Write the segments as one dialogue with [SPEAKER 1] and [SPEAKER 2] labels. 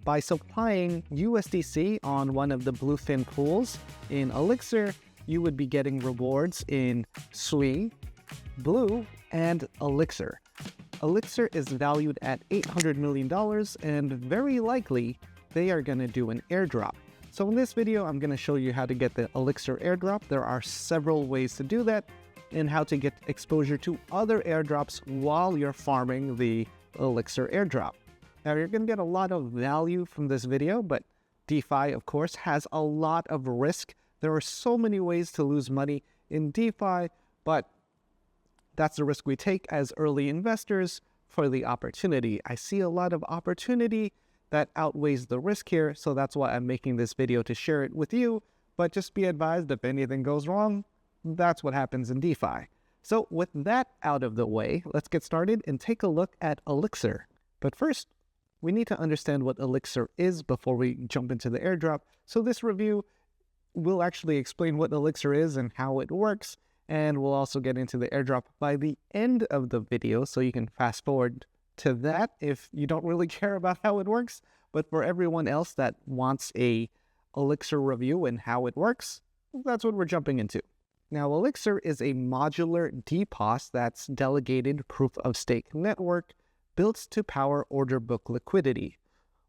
[SPEAKER 1] By supplying USDC on one of the Bluefin pools in Elixir, you would be getting rewards in Sui, Blue, and Elixir. Elixir is valued at $800 million, and very likely they are going to do an airdrop. So in this video, I'm going to show you how to get the Elixir airdrop. There are several ways to do that, and how to get exposure to other airdrops while you're farming the Elixir airdrop. Now, you're going to get a lot of value from this video, but DeFi, of course, has a lot of risk. There are so many ways to lose money in DeFi, but that's the risk we take as early investors for the opportunity. I see a lot of opportunity that outweighs the risk here, so that's why I'm making this video to share it with you. But just be advised, if anything goes wrong, that's what happens in DeFi. So with that out of the way, let's get started and take a look at Elixir. But first, we need to understand what Elixir is before we jump into the airdrop. So this review will actually explain what Elixir is and how it works, and we'll also get into the airdrop by the end of the video, so you can fast forward to that if you don't really care about how it works. But for everyone else that wants a Elixir review and how it works, that's what we're jumping into. Now, Elixir is a modular DPoS that's delegated proof-of-stake network built to power order book liquidity.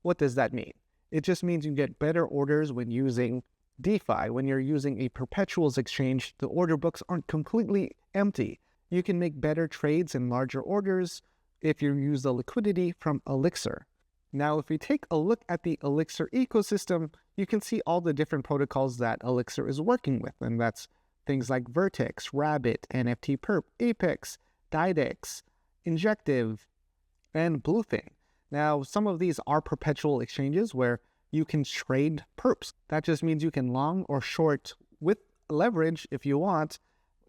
[SPEAKER 1] What does that mean? It just means you get better orders when using DeFi. When you're using a perpetuals exchange, the order books aren't completely empty. You can make better trades and larger orders if you use the liquidity from Elixir. Now, if we take a look at the Elixir ecosystem, you can see all the different protocols that Elixir is working with, and that's things like Vertex, Rabbit, NFT Perp, Apex, Didex, Injective, and Bluefin. Now, some of these are perpetual exchanges where you can trade perps. That just means you can long or short with leverage, if you want,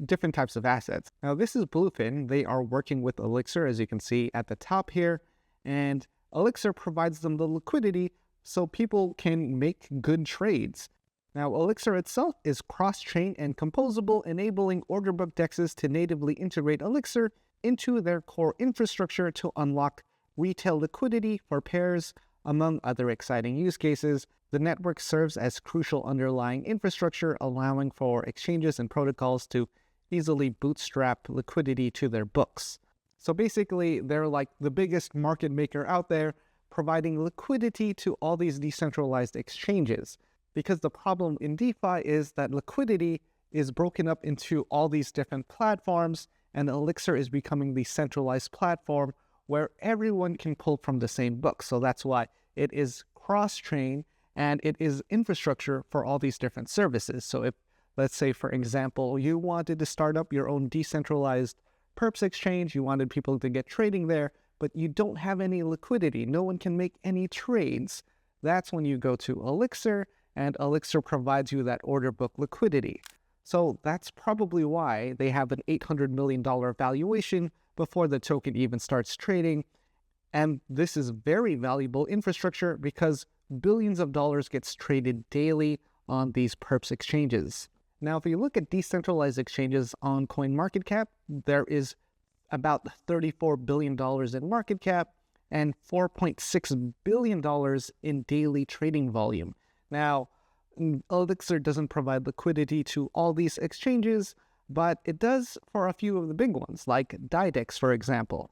[SPEAKER 1] different types of assets. Now, this is Bluefin. They are working with Elixir, as you can see at the top here, and Elixir provides them the liquidity so people can make good trades. Now, Elixir itself is cross-chain and composable, enabling order book dexes to natively integrate Elixir into their core infrastructure to unlock retail liquidity for pairs, among other exciting use cases. The network serves as crucial underlying infrastructure, allowing for exchanges and protocols to easily bootstrap liquidity to their books. So basically, they're like the biggest market maker out there, providing liquidity to all these decentralized exchanges. Because the problem in DeFi is that liquidity is broken up into all these different platforms, and Elixir is becoming the centralized platform where everyone can pull from the same book. So that's why it is cross-chain, and it is infrastructure for all these different services. So if, let's say, for example, you wanted to start up your own decentralized perps exchange, you wanted people to get trading there, but you don't have any liquidity, no one can make any trades, that's when you go to Elixir, and Elixir provides you that order book liquidity. So that's probably why they have an $800 million valuation before the token even starts trading. And this is very valuable infrastructure because billions of dollars gets traded daily on these perps exchanges. Now, if you look at decentralized exchanges on CoinMarketCap, there is about $34 billion in market cap and $4.6 billion in daily trading volume. Now, Elixir doesn't provide liquidity to all these exchanges, but it does for a few of the big ones, like Didex, for example.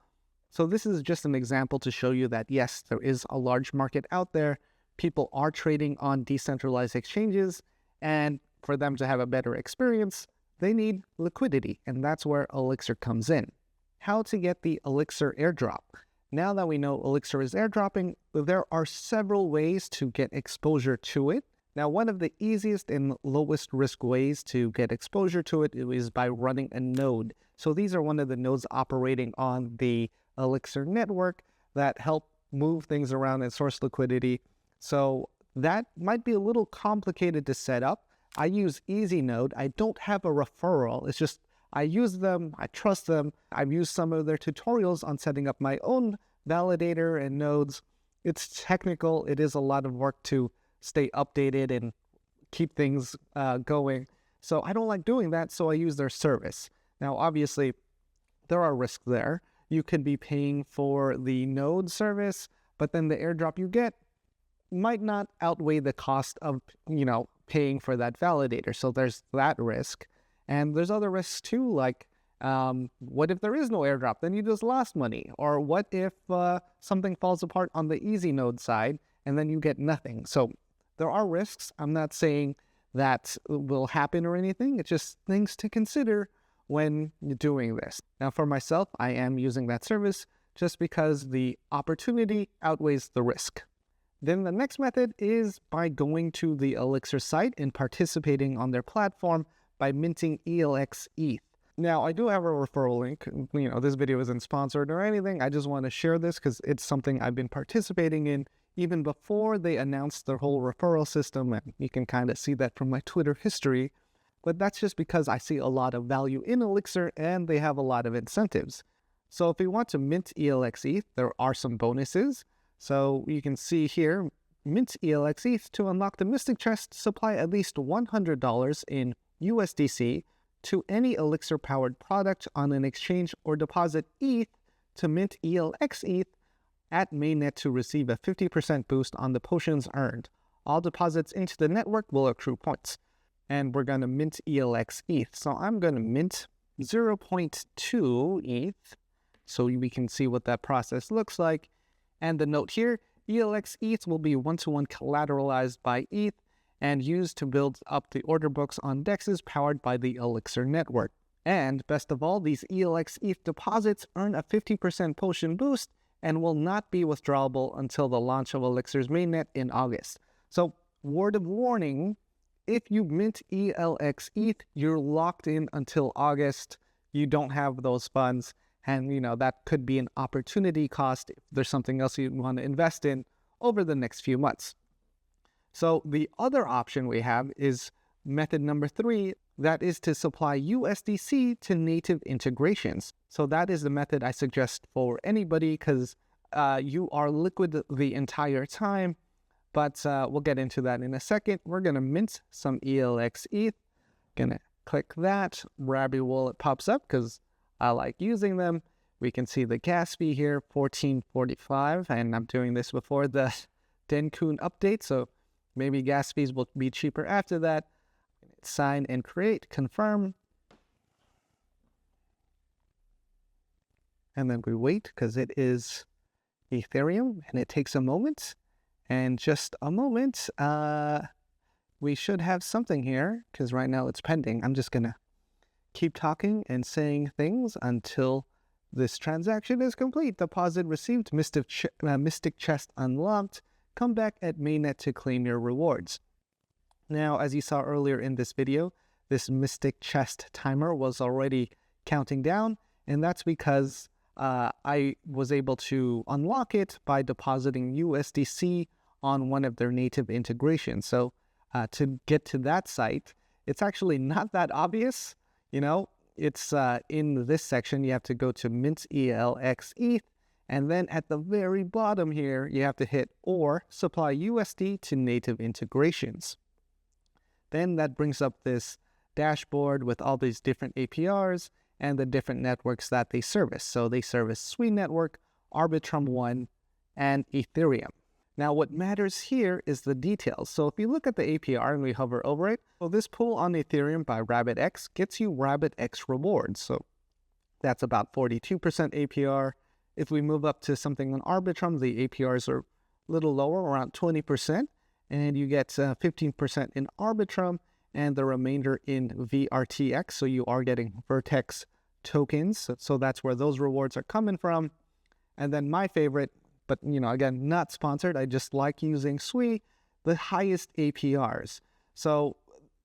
[SPEAKER 1] So this is just an example to show you that, yes, there is a large market out there. People are trading on decentralized exchanges, and for them to have a better experience, they need liquidity, and that's where Elixir comes in. How to get the Elixir airdrop? Now that we know Elixir is airdropping, there are several ways to get exposure to it. Now, one of the easiest and lowest risk ways to get exposure to it is by running a node. So these are one of the nodes operating on the Elixir network that help move things around and source liquidity. So that might be a little complicated to set up. I use EasyNode. I don't have a referral. It's just I use them. I trust them. I've used some of their tutorials on setting up my own validator and nodes. It's technical. It is a lot of work to stay updated and keep things going. So I don't like doing that, so I use their service. Now, obviously, there are risks there. You could be paying for the node service, but then the airdrop you get might not outweigh the cost of, paying for that validator. So there's that risk. And there's other risks too, like what if there is no airdrop? Then you just lost money. Or what if something falls apart on the easy node side and then you get nothing? So there are risks. I'm not saying that will happen or anything. It's just things to consider when you're doing this. Now for myself, I am using that service just because the opportunity outweighs the risk. Then the next method is by going to the Elixir site and participating on their platform by minting elxETH. Now, I do have a referral link. This video isn't sponsored or anything. I just want to share this because it's something I've been participating in even before they announced their whole referral system, and you can kind of see that from my Twitter history. But that's just because I see a lot of value in Elixir and they have a lot of incentives. So if we want to mint elxETH, there are some bonuses. So you can see here, mint elxETH to unlock the Mystic Chest, supply at least $100 in USDC to any Elixir-powered product on an exchange, or deposit ETH to mint elxETH at mainnet to receive a 50% boost on the potions earned. All deposits into the network will accrue points. And we're going to mint elxETH. So I'm going to mint 0.2 ETH so we can see what that process looks like. And the note here, elxETH will be one-to-one collateralized by ETH and used to build up the order books on dexes powered by the Elixir network. And best of all, these elxETH deposits earn a 50% potion boost and will not be withdrawable until the launch of Elixir's mainnet in August. So, word of warning, if you mint elxETH, you're locked in until August. You don't have those funds, and that could be an opportunity cost if there's something else you want to invest in over the next few months. So the other option we have is method number 3, that is to supply USDC to native integrations. So that is the method I suggest for anybody because you are liquid the entire time, but we'll get into that in a second. We're going to mint some elxETH. Going to click that. Rabby Wallet pops up because I like using them. We can see the gas fee here, $14.45, and I'm doing this before the Denkun update, so maybe gas fees will be cheaper after that. Sign and create, confirm. And then we wait because it is Ethereum and it takes a moment. And just a moment, we should have something here because right now it's pending. I'm just going to keep talking and saying things until this transaction is complete. Deposit received, Mystic Chest unlocked. Come back at mainnet to claim your rewards. Now, as you saw earlier in this video, this Mystic Chest timer was already counting down, and that's because I was able to unlock it by depositing USDC on one of their native integrations. So to get to that site, it's actually not that obvious. It's in this section, you have to go to mint elxETH, and then at the very bottom here, you have to hit or supply USD to native integrations. Then that brings up this dashboard with all these different APRs and the different networks that they service. So they service Sui Network, Arbitrum One, and Ethereum. Now what matters here is the details. So if you look at the APR and we hover over it, well, this pool on Ethereum by RabbitX gets you RabbitX rewards. So that's about 42% APR. If we move up to something on Arbitrum, the APRs are a little lower, around 20%, and you get 15% in Arbitrum and the remainder in VRTX. So you are getting Vertex tokens. So that's where those rewards are coming from. And then my favorite, but again, not sponsored, I just like using Sui, the highest APRs. So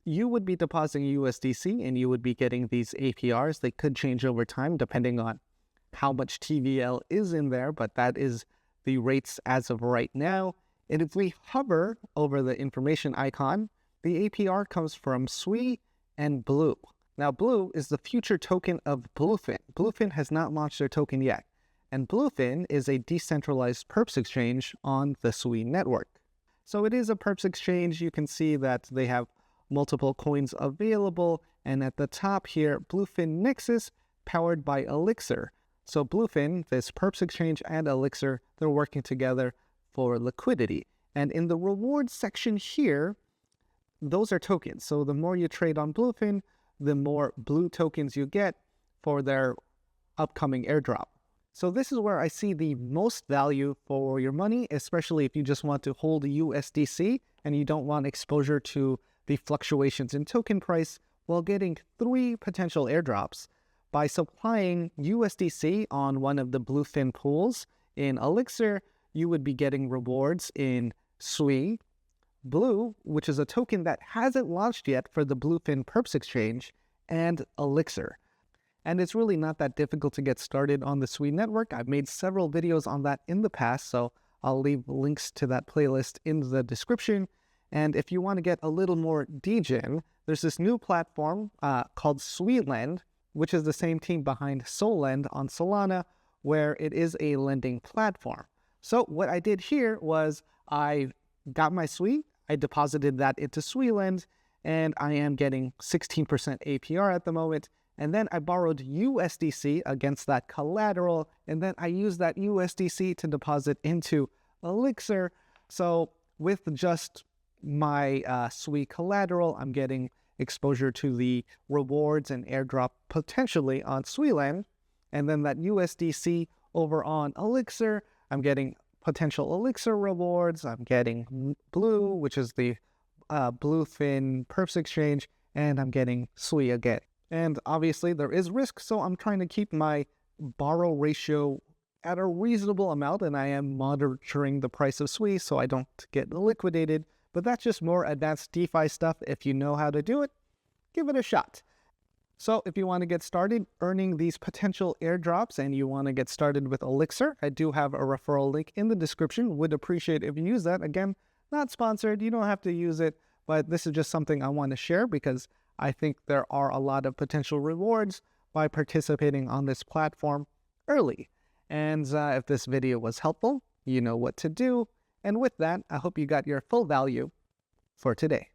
[SPEAKER 1] you would be depositing USDC and you would be getting these APRs. They could change over time depending on how much TVL is in there, but that is the rates as of right now. And if we hover over the information icon, the APR comes from Sui and Blue. Now, Blue is the future token of Bluefin. Bluefin has not launched their token yet. And Bluefin is a decentralized perps exchange on the Sui network. So it is a perps exchange. You can see that they have multiple coins available. And at the top here, Bluefin Nexus, powered by Elixir. So Bluefin, this perps exchange, and Elixir, they're working together for liquidity. And in the rewards section here, those are tokens. So the more you trade on Bluefin, the more blue tokens you get for their upcoming airdrop. So this is where I see the most value for your money, especially if you just want to hold USDC and you don't want exposure to the fluctuations in token price, while getting 3 potential airdrops. By supplying USDC on one of the Bluefin pools in Elixir, you would be getting rewards in SWI, Blue, which is a token that hasn't launched yet for the Bluefin Perps exchange, and Elixir. And it's really not that difficult to get started on the SWI network. I've made several videos on that in the past, so I'll leave links to that playlist in the description. And if you want to get a little more degen, there's this new platform called SWILend, which is the same team behind SolLend on Solana, where it is a lending platform. So what I did here was I got my SWI, I deposited that into SWILend, and I am getting 16% APR at the moment. And then I borrowed USDC against that collateral, and then I used that USDC to deposit into Elixir. So with just my SWI collateral, I'm getting exposure to the rewards and airdrop potentially on SWILend. And then that USDC over on Elixir, I'm getting potential Elixir rewards. I'm getting Blue, which is the Bluefin Perps exchange, and I'm getting SWI again. And obviously there is risk, so I'm trying to keep my borrow ratio at a reasonable amount, and I am monitoring the price of SWI so I don't get liquidated. But that's just more advanced DeFi stuff. If you know how to do it, give it a shot. So if you want to get started earning these potential airdrops and you want to get started with Elixir, I do have a referral link in the description. Would appreciate if you use that. Again, not sponsored. You don't have to use it, but this is just something I want to share because I think there are a lot of potential rewards by participating on this platform early. And if this video was helpful, you know what to do. And with that, I hope you got your full value for today.